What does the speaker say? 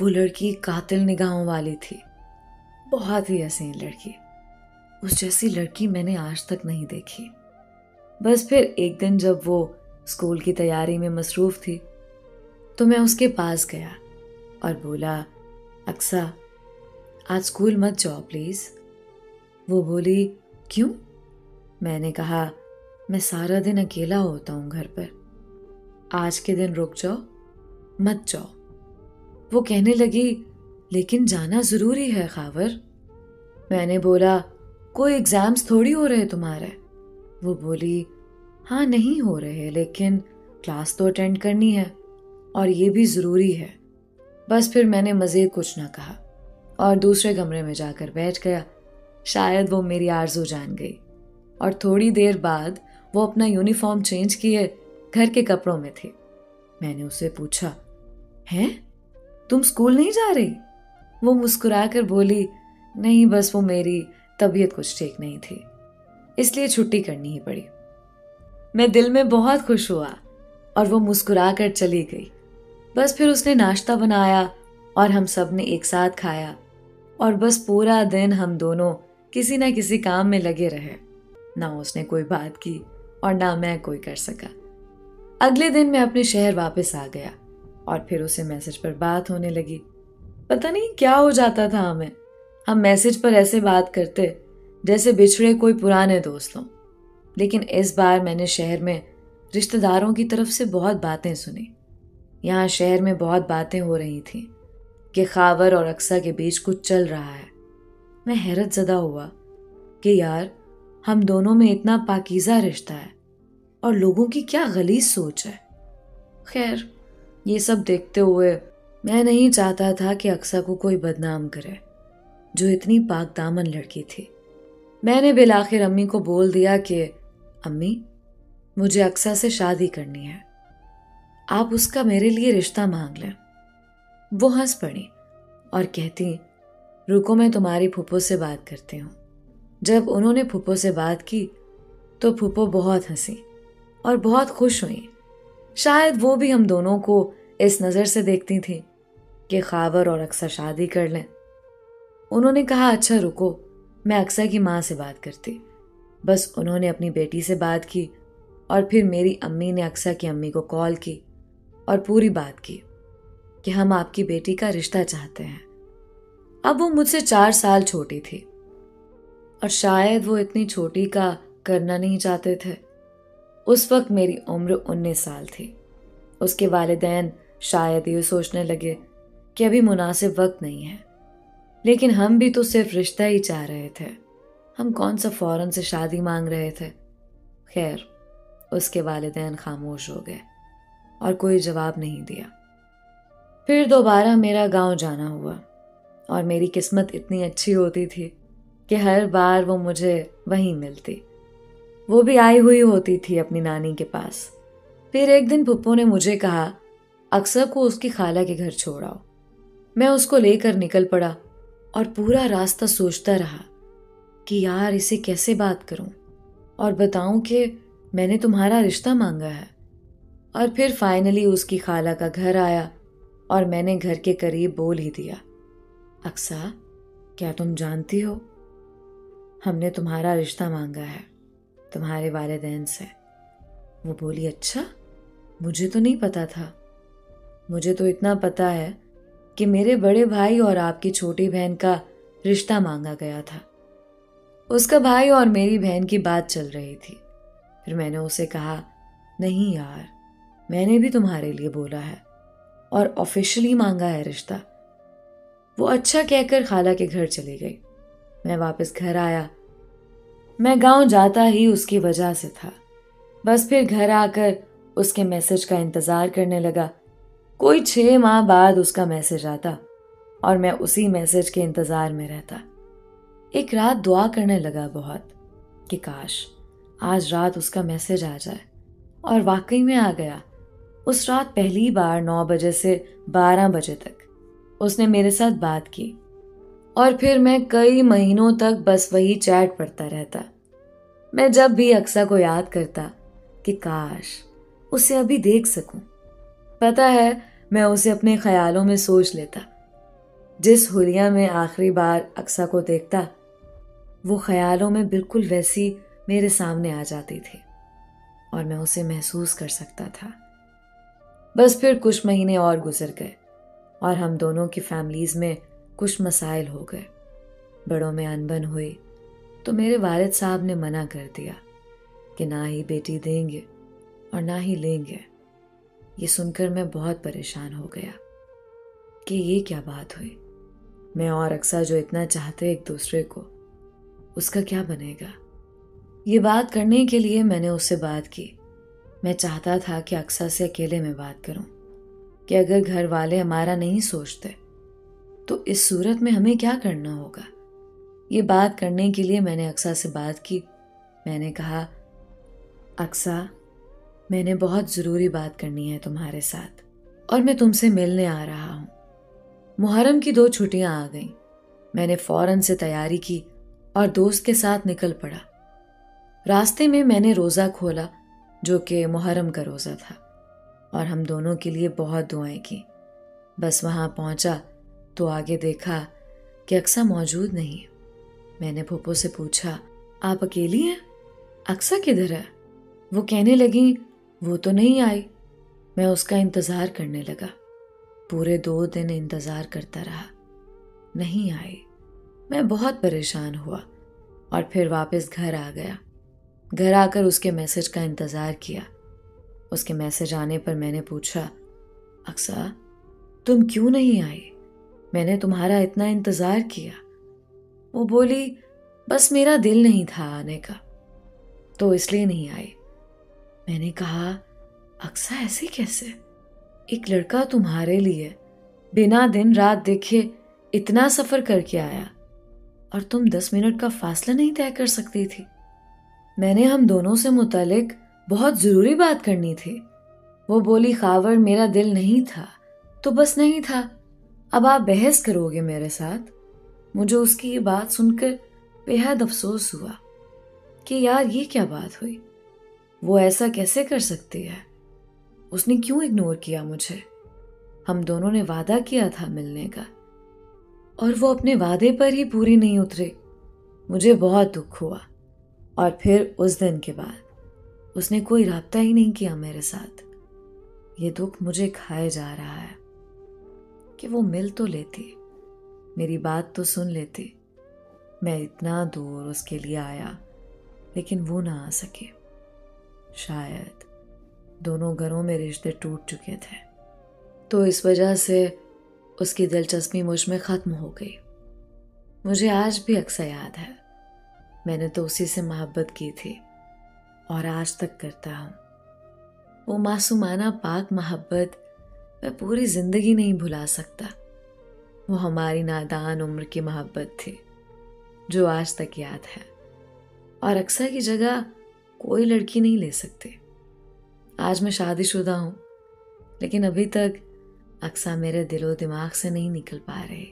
وہ لڑکی قاتل نگاہوں والی تھی، بہت ہی حسین لڑکی، اس جیسی لڑکی میں نے آج تک نہیں دیکھی۔ بس پھر ایک دن جب وہ اسکول کی تیاری میں مصروف تھی تو میں اس کے پاس گیا اور بولا، اقصیٰ آج اسکول مت جاؤ پلیز۔ وہ بولی، کیوں؟ میں نے کہا، میں سارا دن اکیلا ہوتا ہوں گھر پر، آج کے دن رک جاؤ، مت جاؤ۔ وہ کہنے لگی، لیکن جانا ضروری ہے خاور۔ میں نے بولا، کوئی ایگزامز تھوڑی ہو رہے تمہارے؟ وہ بولی، ہاں نہیں ہو رہے، لیکن کلاس تو اٹینڈ کرنی ہے اور یہ بھی ضروری ہے۔ بس پھر میں نے مزید کچھ نہ کہا اور دوسرے کمرے میں جا کر بیٹھ گیا۔ شاید وہ میری آرزو جان گئی اور تھوڑی دیر بعد وہ اپنا یونیفارم چینج کیے گھر کے کپڑوں میں تھی۔ میں نے اسے پوچھا، ہیں تم اسکول نہیں جا رہی؟ وہ مسکرا کر بولی، نہیں بس وہ میری طبیعت کچھ ٹھیک نہیں تھی، اس لیے چھٹی کرنی ہی پڑی۔ میں دل میں بہت خوش ہوا اور وہ مسکرا کر چلی گئی۔ بس پھر اس نے ناشتہ بنایا اور ہم سب نے ایک ساتھ کھایا اور بس پورا دن ہم دونوں کسی نہ کسی کام میں لگے رہے۔ نہ اس نے کوئی بات کی اور نہ میں کوئی کر سکا۔ اگلے دن میں اپنے شہر واپس آ گیا اور پھر اسے میسج پر بات ہونے لگی۔ پتہ نہیں کیا ہو جاتا تھا ہم میسج پر ایسے بات کرتے جیسے بچھڑے کوئی پرانے دوست ہوں۔ لیکن اس بار میں نے شہر میں رشتہ داروں کی طرف سے بہت باتیں سنی۔ یہاں شہر میں بہت باتیں ہو رہی تھیں کہ خاور اور اقصیٰ کے بیچ کچھ چل رہا ہے۔ میں حیرت زدہ ہوا کہ یار ہم دونوں میں اتنا پاکیزہ رشتہ ہے اور لوگوں کی کیا غلیظ سوچ ہے۔ خیر، یہ سب دیکھتے ہوئے میں نہیں چاہتا تھا کہ اقصیٰ کو کوئی بدنام کرے، جو اتنی پاک دامن لڑکی تھی۔ میں نے بالآخر امی کو بول دیا کہ امی، مجھے اقصیٰ سے شادی کرنی ہے، آپ اس کا میرے لیے رشتہ مانگ لیں۔ وہ ہنس پڑی اور کہتی، رکو میں تمہاری پھپھو سے بات کرتی ہوں۔ جب انہوں نے پھپھو سے بات کی تو پھپھو بہت ہنسی اور بہت خوش ہوئیں۔ شاید وہ بھی ہم دونوں کو اس نظر سے دیکھتی تھیں کہ خاور اور اقصیٰ شادی کر لیں۔ انہوں نے کہا، اچھا رکو، میں اقصیٰ کی ماں سے بات کرتی۔ بس انہوں نے اپنی بیٹی سے بات کی اور پھر میری امی نے اقصیٰ کی امی کو کال کی اور پوری بات کی کہ ہم آپ کی بیٹی کا رشتہ چاہتے ہیں۔ اب وہ مجھ سے 4 سال چھوٹی تھی اور شاید وہ اتنی چھوٹی کا کرنا نہیں چاہتے تھے۔ اس وقت میری عمر 19 سال تھی۔ اس کے والدین شاید یہ سوچنے لگے کہ ابھی مناسب وقت نہیں ہے، لیکن ہم بھی تو صرف رشتہ ہی چاہ رہے تھے، ہم کون سا فوراً سے شادی مانگ رہے تھے۔ خیر، اس کے والدین خاموش ہو گئے اور کوئی جواب نہیں دیا۔ پھر دوبارہ میرا گاؤں جانا ہوا اور میری قسمت اتنی اچھی ہوتی تھی کہ ہر بار وہ مجھے وہیں ملتی۔ وہ بھی آئی ہوئی ہوتی تھی اپنی نانی کے پاس۔ پھر ایک دن پھپھو نے مجھے کہا، اقصیٰ کو اس کی خالہ کے گھر چھوڑ آؤ۔ میں اس کو لے کر نکل پڑا اور پورا راستہ سوچتا رہا کہ یار اسے کیسے بات کروں اور بتاؤں کہ میں نے تمہارا رشتہ مانگا ہے۔ اور پھر فائنلی اس کی خالہ کا گھر آیا اور میں نے گھر کے قریب بول ہی دیا، اقصیٰ کیا تم جانتی ہو، ہم نے تمہارا رشتہ مانگا ہے تمہارے والدین سے۔ وہ بولی، اچھا، مجھے تو نہیں پتا تھا۔ مجھے تو اتنا پتا ہے کہ میرے بڑے بھائی اور آپ کی چھوٹی بہن کا رشتہ مانگا گیا تھا۔ اس کا بھائی اور میری بہن کی بات چل رہی تھی۔ پھر میں نے اسے کہا، نہیں یار، میں نے بھی تمہارے لیے بولا ہے اور آفیشلی مانگا ہے رشتہ۔ وہ اچھا کہہ کر خالہ کے گھر چلی گئی۔ میں واپس گھر آیا۔ میں گاؤں جاتا ہی اس کی وجہ سے تھا۔ بس پھر گھر آ کر اس کے میسج کا انتظار کرنے لگا۔ کوئی 6 ماہ بعد اس کا میسج آتا اور میں اسی میسج کے انتظار میں رہتا۔ ایک رات دعا کرنے لگا بہت کہ کاش آج رات اس کا میسج آ جائے، اور واقعی میں آ گیا۔ اس رات پہلی بار 9 بجے سے 12 بجے تک اس نے میرے ساتھ بات کی اور پھر میں کئی مہینوں تک بس وہی چیٹ پڑھتا رہتا۔ میں جب بھی اقصیٰ کو یاد کرتا کہ کاش اسے ابھی دیکھ سکوں۔ پتہ ہے میں اسے اپنے خیالوں میں سوچ لیتا جس حلیہ میں آخری بار اقصیٰ کو دیکھتا وہ خیالوں میں بالکل ویسی میرے سامنے آ جاتی تھی اور میں اسے محسوس کر سکتا تھا۔ بس پھر کچھ مہینے اور گزر گئے اور ہم دونوں کی فیملیز میں کچھ مسائل ہو گئے۔ بڑوں میں انبن ہوئی تو میرے والد صاحب نے منع کر دیا کہ نہ ہی بیٹی دیں گے اور نہ ہی لیں گے۔ یہ سن کر میں بہت پریشان ہو گیا کہ یہ کیا بات ہوئی۔ میں اور اقصیٰ جو اتنا چاہتے ایک دوسرے کو، اس کا کیا بنے گا؟ یہ بات کرنے کے لیے میں نے اس سے بات کی۔ میں چاہتا تھا کہ اقصیٰ سے اکیلے میں بات کروں کہ اگر گھر والے ہمارا نہیں سوچتے تو اس صورت میں ہمیں کیا کرنا ہوگا۔ یہ بات کرنے کے لیے میں نے اقصیٰ سے بات کی۔ میں نے کہا، اقصیٰ، میں نے بہت ضروری بات کرنی ہے تمہارے ساتھ اور میں تم سے ملنے آ رہا ہوں۔ محرم کی 2 چھٹیاں آ گئیں۔ میں نے فوراً سے تیاری کی اور دوست کے ساتھ نکل پڑا۔ راستے میں میں نے روزہ کھولا جو کہ محرم کا روزہ تھا اور ہم دونوں کے لیے بہت دعائیں کی۔ بس وہاں پہنچا تو آگے دیکھا کہ اقصیٰ موجود نہیں۔ میں نے پھوپھو سے پوچھا، آپ اکیلی ہیں؟ اقصیٰ کدھر ہے؟ وہ کہنے لگیں وہ تو نہیں آئی۔ میں اس کا انتظار کرنے لگا۔ پورے 2 دن انتظار کرتا رہا، نہیں آئی۔ میں بہت پریشان ہوا اور پھر واپس گھر آ گیا۔ گھر آ کر اس کے میسج کا انتظار کیا۔ اس کے میسج آنے پر میں نے پوچھا، اقصیٰ تم کیوں نہیں آئی؟ میں نے تمہارا اتنا انتظار کیا۔ وہ بولی، بس میرا دل نہیں تھا آنے کا تو اس لیے نہیں آئی۔ میں نے کہا، اقصیٰ ایسے کیسے؟ ایک لڑکا تمہارے لیے بنا دن رات دیکھے اتنا سفر کر کے آیا اور تم 10 منٹ کا فاصلہ نہیں طے کر سکتی تھی؟ میں نے ہم دونوں سے متعلق بہت ضروری بات کرنی تھی۔ وہ بولی، خاور میرا دل نہیں تھا تو بس نہیں تھا، اب آپ بحث کرو گے میرے ساتھ؟ مجھے اس کی یہ بات سن کر بے حد افسوس ہوا کہ یار یہ کیا بات ہوئی، وہ ایسا کیسے کر سکتی ہے؟ اس نے کیوں اگنور کیا مجھے؟ ہم دونوں نے وعدہ کیا تھا ملنے کا اور وہ اپنے وعدے پر ہی پوری نہیں اترے۔ مجھے بہت دکھ ہوا اور پھر اس دن کے بعد اس نے کوئی رابطہ ہی نہیں کیا میرے ساتھ۔ یہ دکھ مجھے کھائے جا رہا ہے کہ وہ مل تو لیتی، میری بات تو سن لیتی۔ میں اتنا دور اس کے لیے آیا لیکن وہ نہ آ سکے۔ شاید دونوں گھروں میں رشتے ٹوٹ چکے تھے تو اس وجہ سے اس کی دلچسپی مجھ میں ختم ہو گئی۔ مجھے آج بھی اقصیٰ یاد ہے، میں نے تو اسی سے محبت کی تھی اور آج تک کرتا ہوں۔ وہ معصومانہ پاک محبت میں پوری زندگی نہیں بھلا سکتا۔ وہ ہماری نادان عمر کی محبت تھی جو آج تک یاد ہے، اور اقصیٰ کی جگہ کوئی لڑکی نہیں لے سکتی۔ آج میں شادی شدہ ہوں لیکن ابھی تک اقصیٰ میرے دل و دماغ سے نہیں نکل پا رہی۔